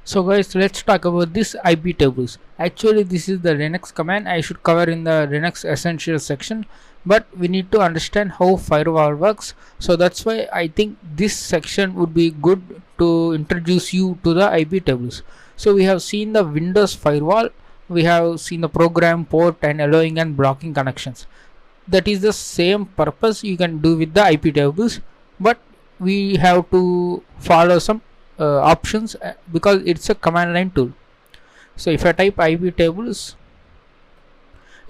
So guys, let's talk about this IP tables. Actually, this is the Linux command I should cover in the Linux essentials section, but we need to understand how firewall works. So that's why I think this section would be good to introduce you to the IP tables. So we have seen the Windows firewall, we have seen the program port and allowing and blocking connections. That is the same purpose you can do with the IP tables, but we have to follow some options because it's a command line tool. So if I type IP tables,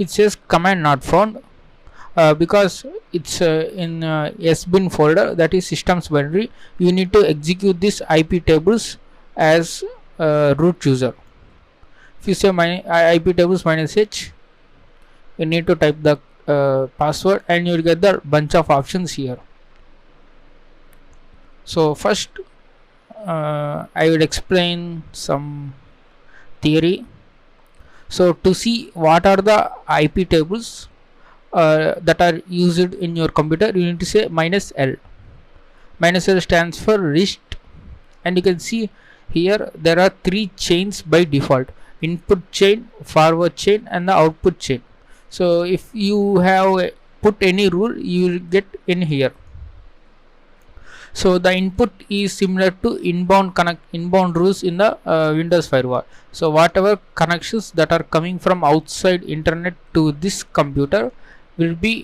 it says command not found because it's in sbin folder, that is systems binary. You need to execute this IP tables as root user. If you say IP tables -h, you need to type the password and you'll get the bunch of options here. So first I will explain some theory. So to see what are the IP tables that are used in your computer, you need to say -l. -l stands for list, and you can see here there are three chains by default: input chain, forward chain, and the output chain. So if you have put any rule, you will get in here. So the input is similar to inbound rules in the Windows firewall. So whatever connections that are coming from outside internet to this computer will be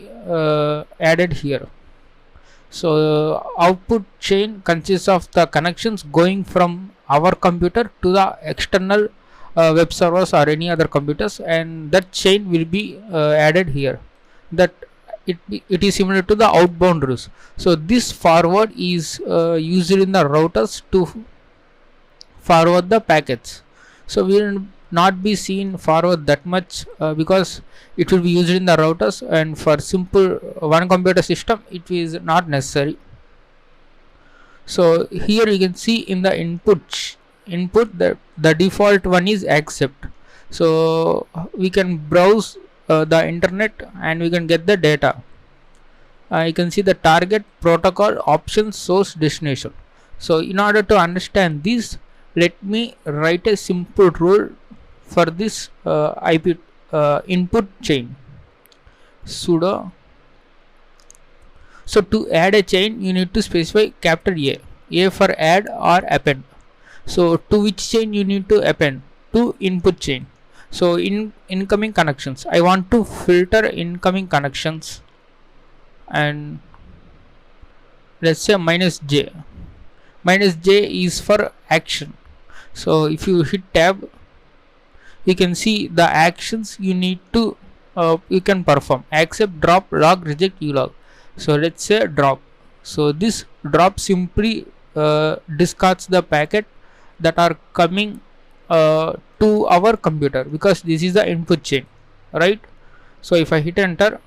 added here. So output chain consists of the connections going from our computer to the external web servers or any other computers, and that chain will be added here. That it is similar to the outbound rules. So this forward is used in the routers to forward the packets. So we will not be seen forward that much because it will be used in the routers, and for simple one computer system it is not necessary. So here you can see in the input the default one is accept. So we can browse the internet and we can get the data. You can see the target, protocol, options, source, destination. So in order to understand this, let me write a simple rule for this IP input chain. Sudo. So to add a chain, you need to specify capital A for add or append. So to which chain you need to append? To input chain. So in incoming connections, I want to filter incoming connections, and let's say -j. -j is for action. So if you hit tab, you can see the actions you need to you can perform: accept, drop, log, reject, ulog. So let's say drop. So this drop simply discards the packet that are coming to our computer, because this is the input chain, right? So if I hit enter,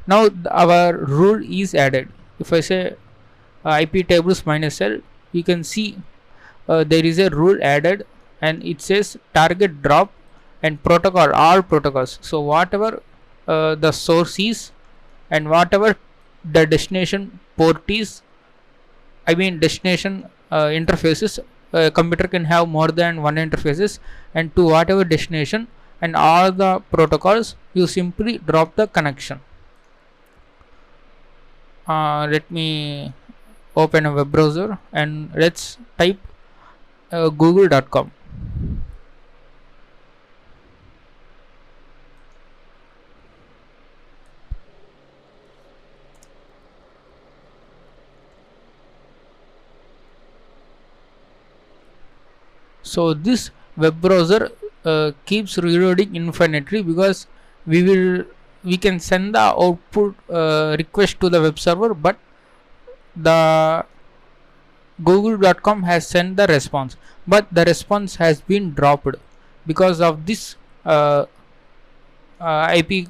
now our rule is added. If I say IP tables -l, you can see there is a rule added, and it says target drop and protocol, all protocols. So whatever the source is and whatever the destination port is, I mean destination interfaces, computer can have more than one interfaces, and to whatever destination and all the protocols, you simply drop the connection. Let me open a web browser and let's type google.com. So this web browser keeps reloading infinitely, because we can send the output request to the web server, but the google.com has sent the response, but the response has been dropped because of this IP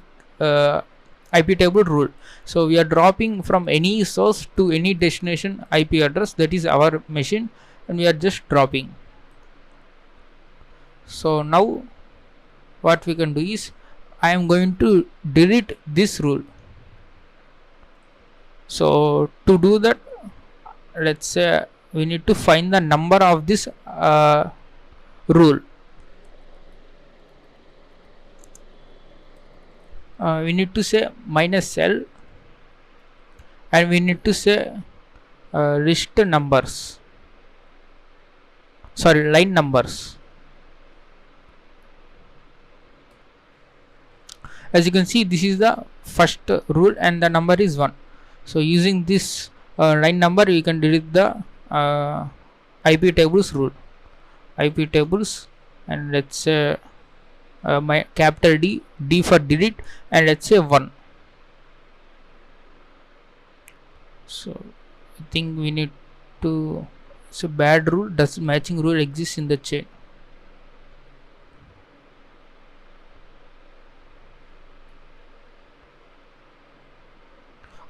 table rule. So we are dropping from any source to any destination IP address, that is our machine, and we are just dropping. So now what we can do is, I am going to delete this rule. So to do that, let's say we need to find the number of this rule. We need to say minus L, and we need to say list numbers, sorry, line numbers. As you can see, this is the first rule and the number is 1. So using this line number, we can delete the IP tables rule. IP tables, and let's say my capital D for delete, and let's say 1. So I think we need to, it's a bad rule. Does matching rule exist in the chain?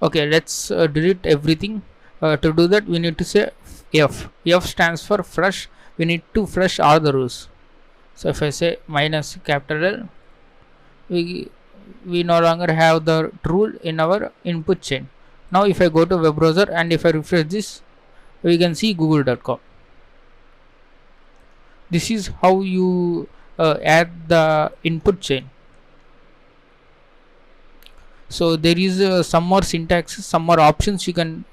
Okay, let's delete everything. To do that, we need to say F. F stands for flush. We need to flush all the rows. So if I say minus capital L, we no longer have the rule in our input chain. Now if I go to web browser and if I refresh this, we can see google.com. This is how you add the input chain. So there is some more syntax, some more options you can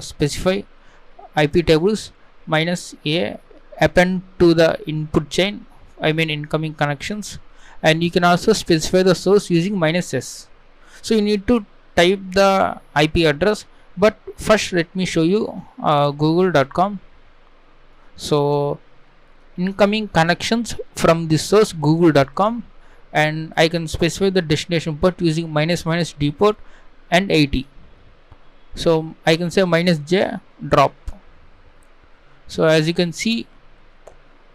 specify. IP tables minus A append to the input chain, I mean incoming connections, and you can also specify the source using minus S. So you need to type the IP address, but first let me show you google.com. So incoming connections from this source google.com, and I can specify the destination port using minus D port and 80. So I can say minus J drop. So as you can see,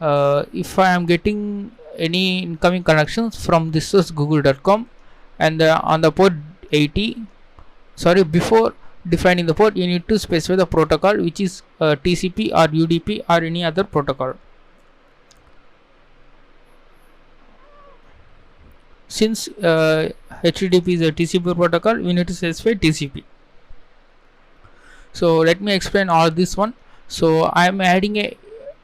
if I am getting any incoming connections from this source google.com and on the port 80, sorry, before defining the port, you need to specify the protocol, which is TCP or UDP or any other protocol. Since HTTP is a TCP protocol, we need to specify TCP. So let me explain all this one. So I am adding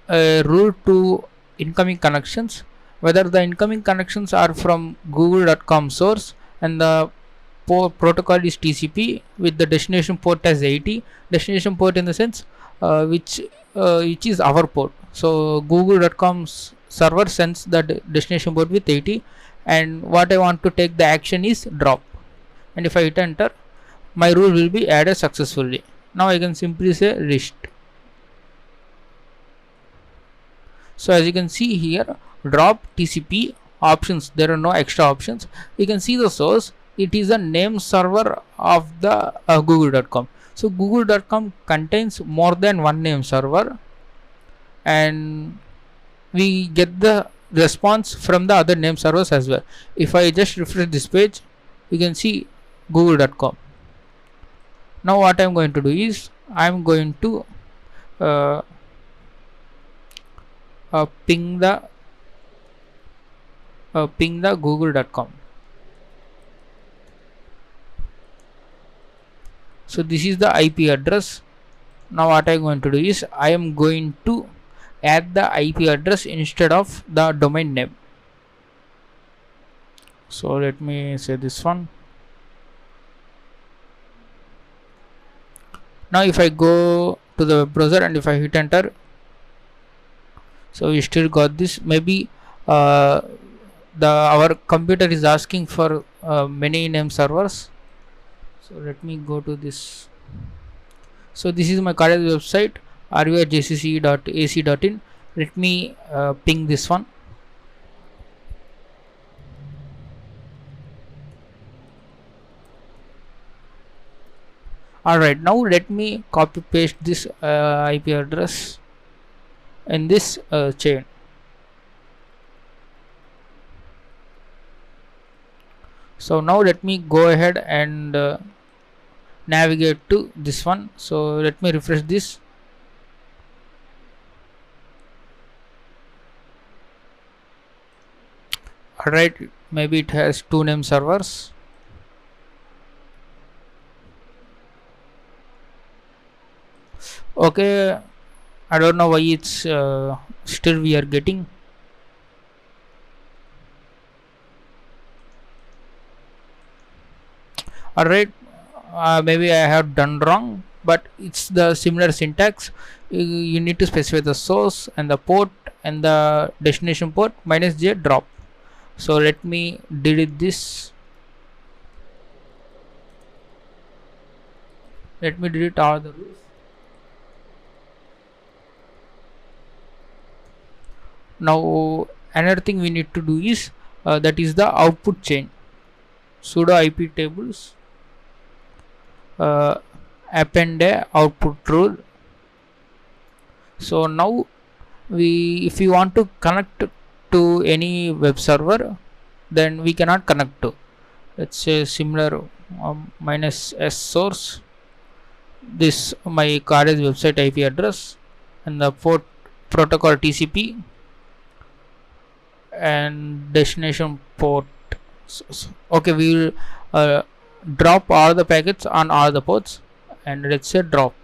a rule to incoming connections, whether the incoming connections are from google.com source and the protocol is TCP with the destination port as 80. Destination port in the sense which is our port. So google.com's server sends the destination port with 80, and what I want to take the action is drop, and if I hit enter, my rule will be added successfully. Now I can simply say list. So as you can see here, drop TCP options, there are no extra options. You can see the source, it is a name server of the google.com. So google.com contains more than one name server, and we get the response from the other name servers as well. If I just refresh this page, you can see google.com. Now what I am going to do is I am going to ping the google.com. So this is the IP address. Now what I am going to do is I am going to add the IP address instead of the domain name. So let me say this one. Now if I go to the web browser and if I hit enter, so we still got this. Maybe our computer is asking for many name servers. So let me go to this. So this is my college website, rujcc.ac.in. Let me ping this one. Alright, now let me copy paste this IP address in this chain. So now let me go ahead and navigate to this one. So let me refresh this. Alright, maybe it has two name servers. Okay, I don't know why it's still we are getting. Alright, maybe I have done wrong, but it's the similar syntax. You need to specify the source and the port and the destination port minus j drop. So let me delete this. Let me delete all the rules. Now another thing we need to do is that is the output chain. Sudo IP tables append a output rule. So now if we want to connect to any web server, then we cannot connect to. Let's say similar minus s source. This my carriage website IP address and the port protocol TCP and destination port. Okay, we will drop all the packets on all the ports, and let's say drop.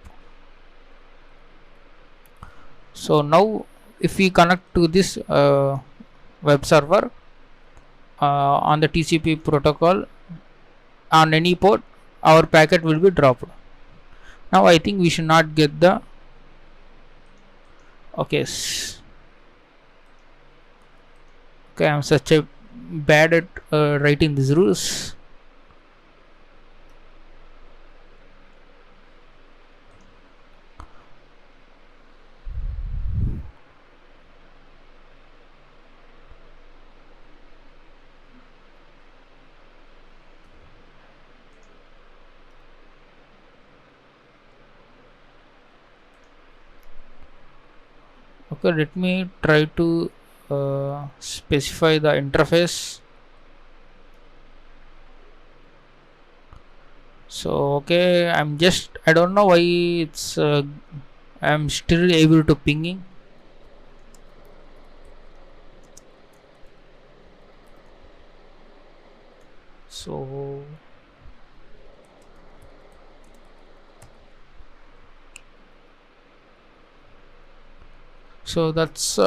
So now if we connect to this web server on the TCP protocol on any port, our packet will be dropped. Now I think we should not get the okay. I'm such a bad at writing these rules. Okay, let me try to specify the interface. So okay, I don't know why it's I'm still able to pinging. So that's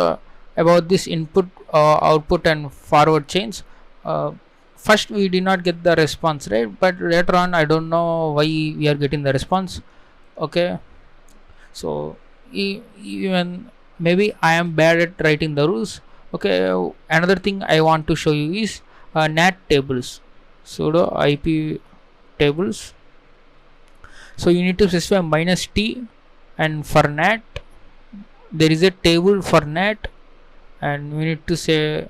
about this input output and forward chains. First we did not get the response, right? But later on I don't know why we are getting the response. Okay, so even maybe I am bad at writing the rules. Okay, another thing I want to show you is NAT tables, sudo IP tables. So you need to specify minus t, and for NAT there is a table for NAT, and we need to say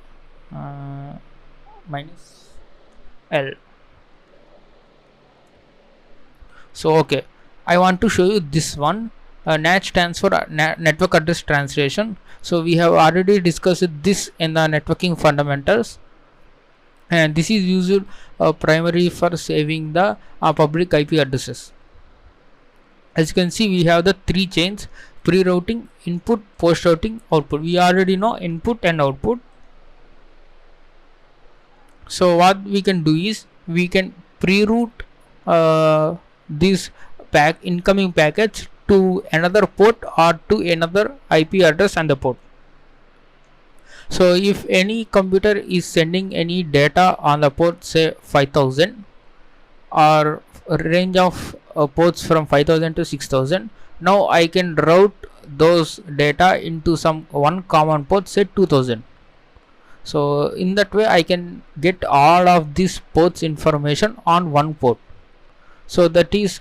minus L. So okay, I want to show you this one. NAT stands for network address translation. So we have already discussed this in the networking fundamentals, and this is used primarily for saving the public IP addresses. As you can see, we have the three chains: pre-routing, input, post-routing, output. We already know input and output. So what we can do is we can pre-route these incoming packets to another port or to another IP address and the port. So if any computer is sending any data on the port, say 5000 or a range of ports from 5000 to 6000, now I can route those data into some one common port, say 2000. So in that way I can get all of these ports information on one port. So that is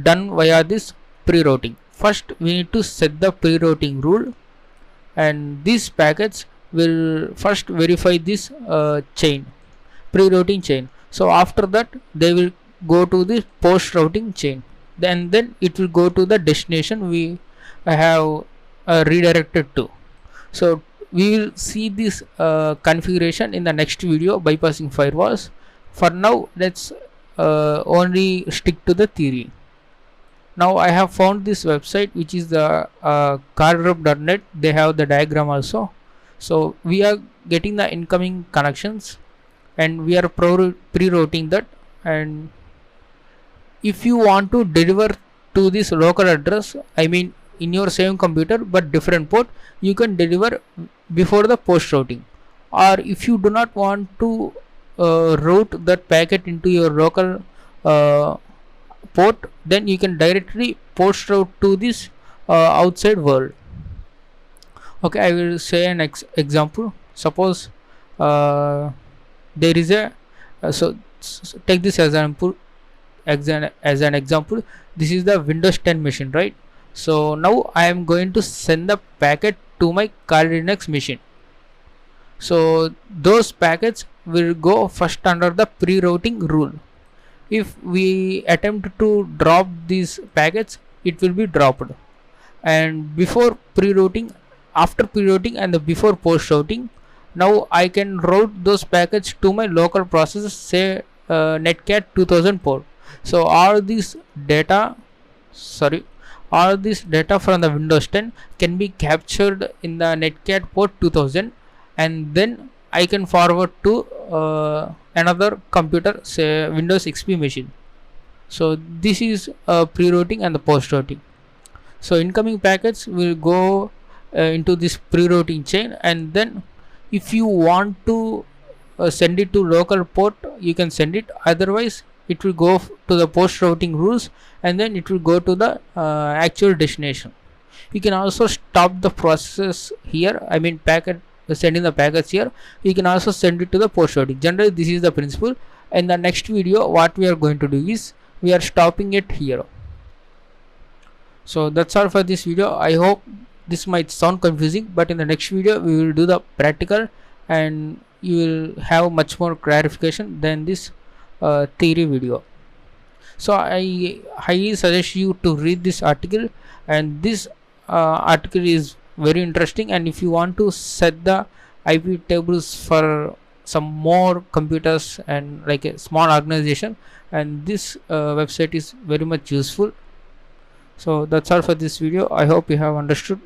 done via this pre-routing. First we need to set the pre-routing rule, and these packets will first verify this chain, pre-routing chain. So after that they will go to the post-routing chain, then it will go to the destination we have redirected to. So we will see this configuration in the next video, bypassing firewalls. For now let's only stick to the theory. Now I have found this website, which is the cardrep.net. They have the diagram also. So we are getting the incoming connections, and we are pre-routing that. And if you want to deliver to this local address, I mean in your same computer but different port, you can deliver before the post routing. Or if you do not want to route that packet into your local port, then you can directly post route to this outside world. Okay, I will say an example. Suppose there is a take this as as an example. This is the Windows 10 machine, right? So now I am going to send the packet to my Kali Linux machine. So those packets will go first under the pre-routing rule. If we attempt to drop these packets, it will be dropped. And before pre-routing, after pre-routing, and the before post-routing, now I can route those packets to my local processor, say Netcat 2004. So all this data from the Windows 10 can be captured in the Netcat port 2000, and then I can forward to another computer, say Windows XP machine. So this is pre-routing and the post-routing. So incoming packets will go into this pre-routing chain, and then if you want to send it to local port, you can send it. Otherwise it will go to the post routing rules, and then it will go to the actual destination. You can also stop the process here, I mean packet sending the packets here. You can also send it to the post routing. Generally this is the principle. In the next video, what we are going to do is we are stopping it here. So that's all for this video. I hope this might sound confusing, but in the next video we will do the practical, and you will have much more clarification than this theory video. So I highly suggest you to read this article, and this article is very interesting. And if you want to set the IP tables for some more computers and like a small organization, and this website is very much useful. So that's all for this video. I hope you have understood.